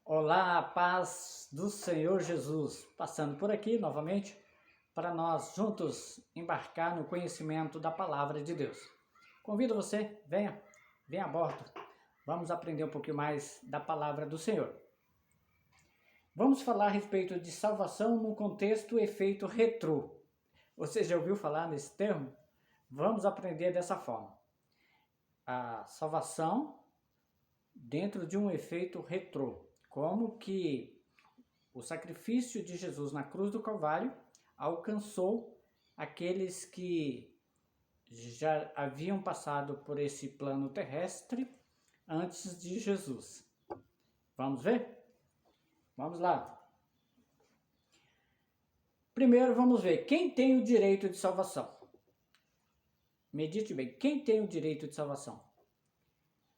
Olá, a paz do Senhor Jesus, passando por aqui novamente para nós juntos embarcar no conhecimento da palavra de Deus. Convido você, venha a bordo, vamos aprender um pouquinho mais da palavra do Senhor. Vamos falar a respeito de salvação no contexto efeito retrô. Você já ouviu falar nesse termo? Vamos aprender dessa forma. A salvação dentro de um efeito retrô. Como que o sacrifício de Jesus na cruz do Calvário alcançou aqueles que já haviam passado por esse plano terrestre antes de Jesus. Vamos ver? Vamos lá. Primeiro vamos ver quem tem o direito de salvação. Medite bem, quem tem o direito de salvação?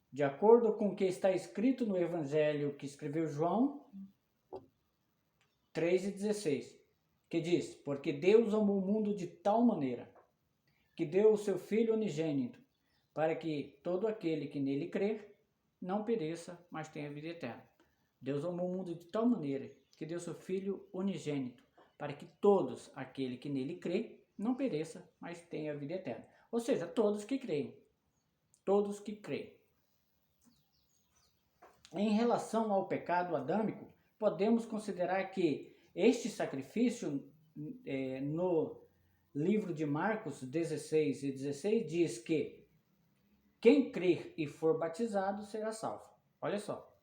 De acordo com o que está escrito no Evangelho que escreveu João 3,16, que diz: porque Deus amou o mundo de tal maneira que deu o seu Filho unigênito, para que todo aquele que nele crer não pereça, mas tenha vida eterna. Deus amou o mundo de tal maneira que deu o seu Filho unigênito, para que todos aquele que nele crê não pereça, mas tenha vida eterna. Ou seja, todos que creem. Todos que creem. Em relação ao pecado adâmico, podemos considerar que este sacrifício no livro de Marcos 16 e 16 diz que quem crer e for batizado será salvo. Olha só,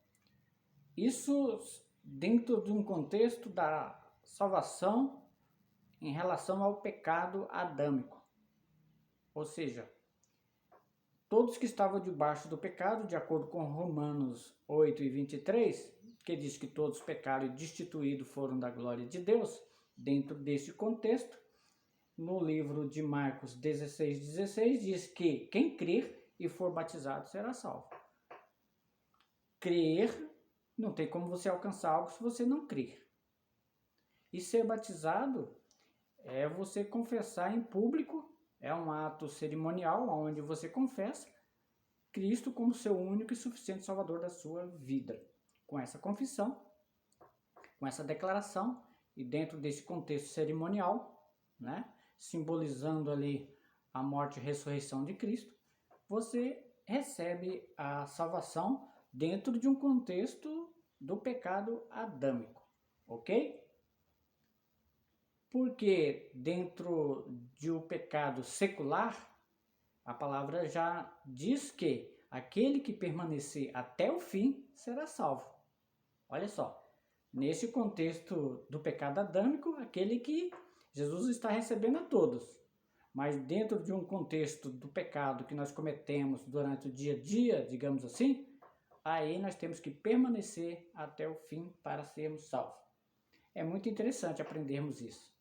isso dentro de um contexto da salvação em relação ao pecado adâmico. Ou seja, todos que estavam debaixo do pecado, de acordo com Romanos 8 e 23, que diz que todos pecaram e destituídos foram da glória de Deus, dentro desse contexto, no livro de Marcos 16, 16, diz que quem crer e for batizado será salvo. Crer, não tem como você alcançar algo se você não crer. E ser batizado é você confessar em público, é um ato cerimonial onde você confessa Cristo como seu único e suficiente Salvador da sua vida. Com essa confissão, com essa declaração, e dentro desse contexto cerimonial, né, simbolizando ali a morte e ressurreição de Cristo, você recebe a salvação dentro de um contexto do pecado adâmico, ok? Porque dentro de um pecado secular, a palavra já diz que aquele que permanecer até o fim será salvo. Olha só, nesse contexto do pecado adâmico, aquele que Jesus está recebendo a todos. Mas dentro de um contexto do pecado que nós cometemos durante o dia a dia, digamos assim, aí nós temos que permanecer até o fim para sermos salvos. É muito interessante aprendermos isso.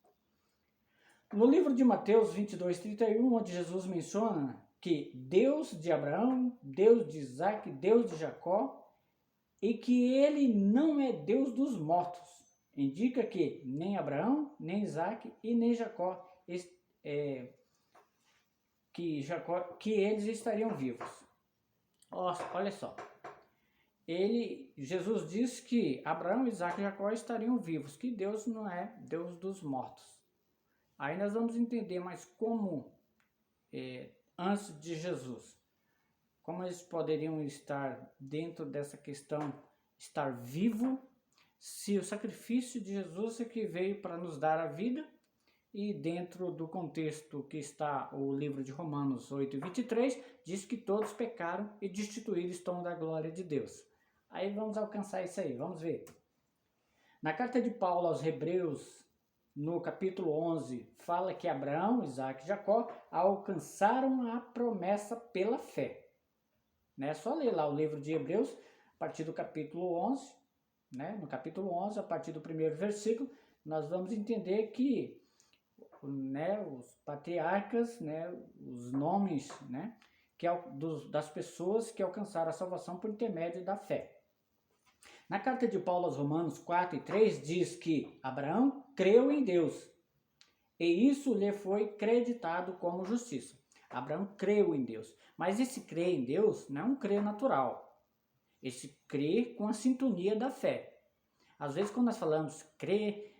No livro de Mateus 22, 31, onde Jesus menciona que Deus de Abraão, Deus de Isaac, Deus de Jacó, e que ele não é Deus dos mortos. Indica que nem Abraão, nem Isaac e nem Jacó, que eles estariam vivos. Olha só. Jesus diz que Abraão, Isaac e Jacó estariam vivos, que Deus não é Deus dos mortos. Aí nós vamos entender mais como, antes de Jesus, como eles poderiam estar dentro dessa questão, estar vivo, se o sacrifício de Jesus é que veio para nos dar a vida, e dentro do contexto que está o livro de Romanos 8 e 23, diz que todos pecaram e destituídos estão da glória de Deus. Aí vamos alcançar isso aí, vamos ver. Na carta de Paulo aos Hebreus, no capítulo 11, fala que Abraão, Isaac e Jacó alcançaram a promessa pela fé. É só ler lá o livro de Hebreus, a partir do capítulo 11, né? No capítulo 11, a partir do primeiro versículo, nós vamos entender que, né, os patriarcas, né, os nomes, né, das pessoas que alcançaram a salvação por intermédio da fé. Na carta de Paulo aos Romanos 4 e 3 diz que Abraão creu em Deus e isso lhe foi creditado como justiça. Abraão creu em Deus, mas esse crer em Deus não é um crer natural. Esse crer com a sintonia da fé. Às vezes quando nós falamos crer,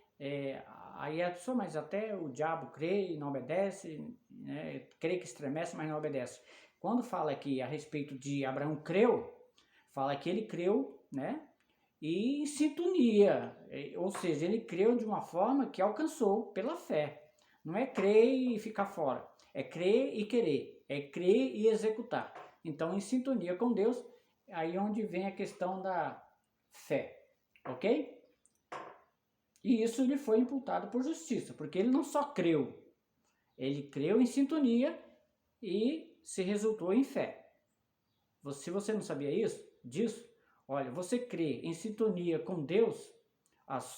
aí a pessoa, mas até o diabo crê e não obedece, né? Crê que estremece, mas não obedece. Quando fala aqui a respeito de Abraão creu, fala que ele creu, né? E em sintonia, ou seja, ele creu de uma forma que alcançou pela fé. Não é crer e ficar fora, é crer e querer, é crer e executar. Então, em sintonia com Deus, aí é onde vem a questão da fé, ok? E isso lhe foi imputado por justiça, porque ele não só creu, ele creu em sintonia e se resultou em fé. Se você não sabia disso, olha, você crê em sintonia com Deus,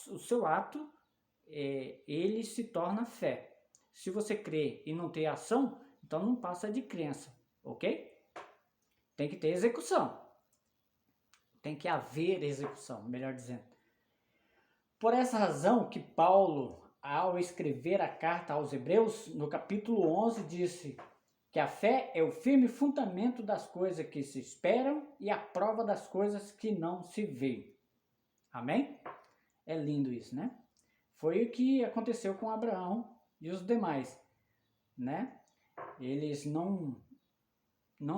o seu ato, ele se torna fé. Se você crê e não tem ação, então não passa de crença, ok? Tem que ter execução. Tem que haver execução, melhor dizendo. Por essa razão que Paulo, ao escrever a carta aos Hebreus, no capítulo 11, disse que a fé é o firme fundamento das coisas que se esperam e a prova das coisas que não se veem. Amém? É lindo isso, né? Foi o que aconteceu com Abraão e os demais, né? Eles não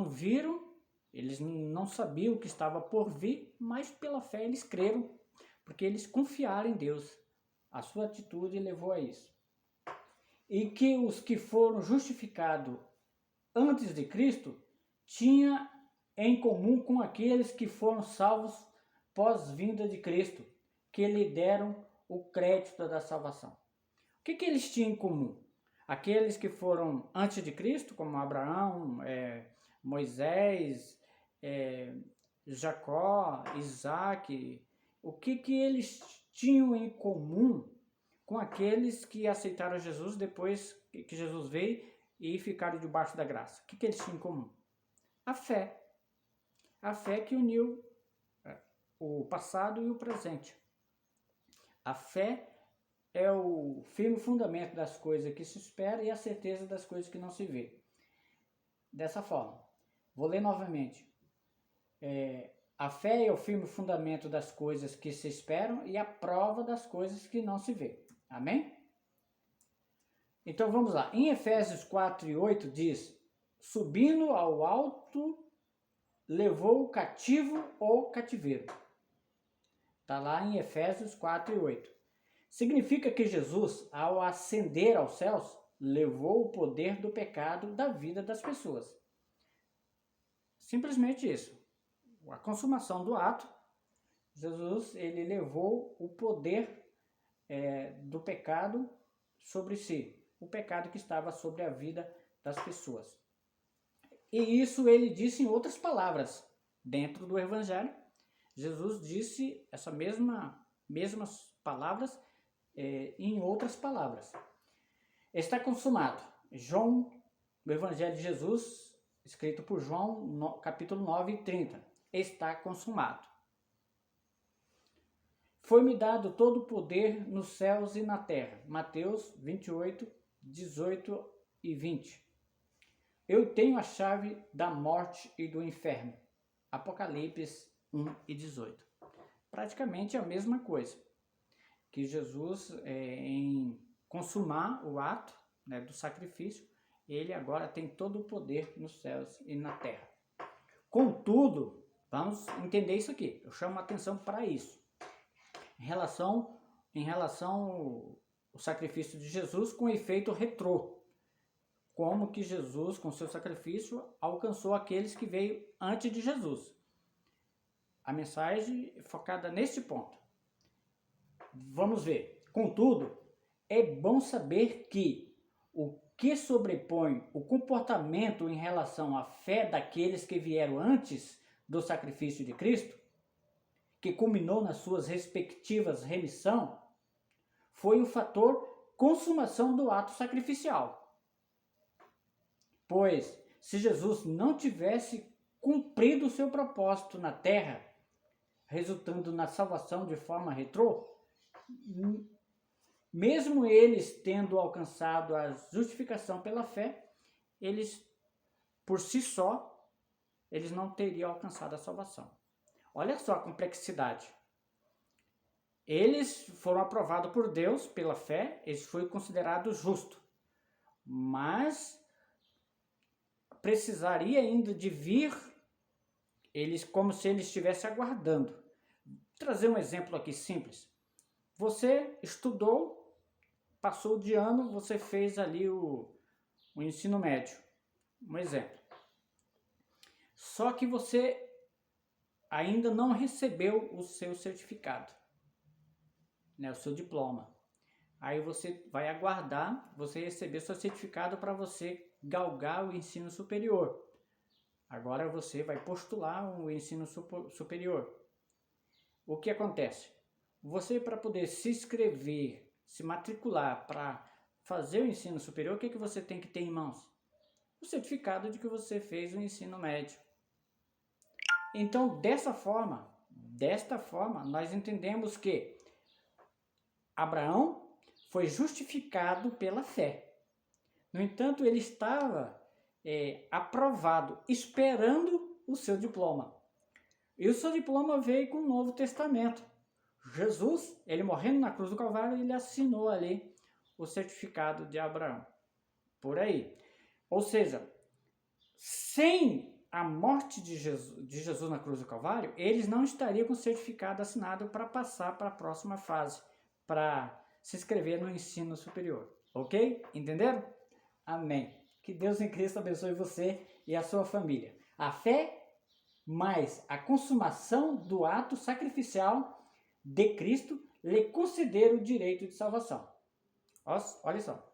viram, eles não sabiam o que estava por vir, mas pela fé eles creram, porque eles confiaram em Deus. A sua atitude levou a isso. E que os que foram justificados antes de Cristo tinha em comum com aqueles que foram salvos pós-vinda de Cristo, que lhe deram o crédito da salvação. O que eles tinham em comum? Aqueles que foram antes de Cristo, como Abraão, Moisés, Jacó, Isaac, o que eles tinham em comum com aqueles que aceitaram Jesus depois que Jesus veio e ficaram debaixo da graça? O que eles tinham em comum? A fé. A fé que uniu o passado e o presente. A fé é o firme fundamento das coisas que se espera e a certeza das coisas que não se vê. Dessa forma, vou ler novamente. A fé é o firme fundamento das coisas que se esperam e a prova das coisas que não se vê. Amém? Então vamos lá. Em Efésios 4:8 diz: subindo ao alto, levou o cativo ou cativeiro. Está lá em Efésios 4:8. Significa que Jesus, ao ascender aos céus, levou o poder do pecado da vida das pessoas. Simplesmente isso. A consumação do ato, Jesus ele levou o poder do pecado sobre si, o pecado que estava sobre a vida das pessoas. E isso ele disse em outras palavras. Dentro do Evangelho, Jesus disse essas mesmas palavras em outras palavras. Está consumado. João, o Evangelho de Jesus, escrito por João, capítulo 9:30. Está consumado. Foi-me dado todo o poder nos céus e na terra. Mateus 28:18-20. Eu tenho a chave da morte e do inferno. Apocalipse 1:18. Praticamente a mesma coisa. Que Jesus, em consumar o ato, né, do sacrifício, ele agora tem todo o poder nos céus e na terra. Contudo, vamos entender isso aqui. Eu chamo a atenção para isso. Em relação ao sacrifício de Jesus com efeito retrô. Como que Jesus, com seu sacrifício, alcançou aqueles que veio antes de Jesus. A mensagem é focada neste ponto. Vamos ver. Contudo, é bom saber que o que sobrepõe o comportamento em relação à fé daqueles que vieram antes do sacrifício de Cristo, que culminou nas suas respectivas remissão, foi o fator consumação do ato sacrificial. Pois, se Jesus não tivesse cumprido o seu propósito na terra, resultando na salvação de forma retrô, mesmo eles tendo alcançado a justificação pela fé, eles, por si só, eles não teriam alcançado a salvação. Olha só a complexidade. Eles foram aprovados por Deus pela fé, eles foram considerados justos. Mas precisaria ainda de vir eles como se eles estivessem aguardando. Vou trazer um exemplo aqui simples. Você estudou, passou de ano, você fez ali o ensino médio. Um exemplo. Só que você ainda não recebeu o seu certificado, né, o seu diploma. Aí você vai aguardar você receber seu certificado para você galgar o ensino superior. Agora você vai postular o ensino superior. O que acontece? Você, para poder se inscrever, se matricular para fazer o ensino superior, o que você tem que ter em mãos? O certificado de que você fez o ensino médio. Então, desta forma, nós entendemos que Abraão foi justificado pela fé. No entanto, ele estava aprovado, esperando o seu diploma. E o seu diploma veio com o Novo Testamento. Jesus, ele morrendo na cruz do Calvário, ele assinou ali o certificado de Abraão. Por aí. Ou seja, sem a morte de Jesus na cruz do Calvário, eles não estariam com o certificado assinado para passar para a próxima fase, para se inscrever no ensino superior. Ok? Entenderam? Amém. Que Deus em Cristo abençoe você e a sua família. A fé mais a consumação do ato sacrificial de Cristo lhe concederam o direito de salvação. Olha só.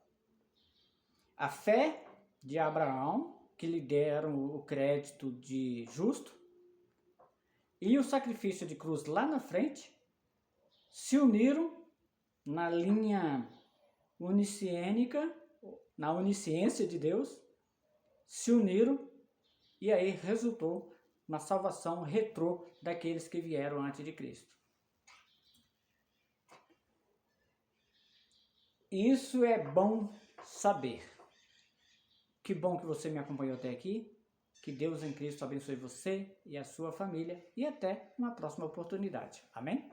A fé de Abraão, que lhe deram o crédito de justo, e o sacrifício de cruz lá na frente, se uniram na linha onisciênica, na onisciência de Deus, se uniram e aí resultou na salvação retrô daqueles que vieram antes de Cristo. Isso é bom saber. Que bom que você me acompanhou até aqui. Que Deus em Cristo abençoe você e a sua família. E até uma próxima oportunidade. Amém?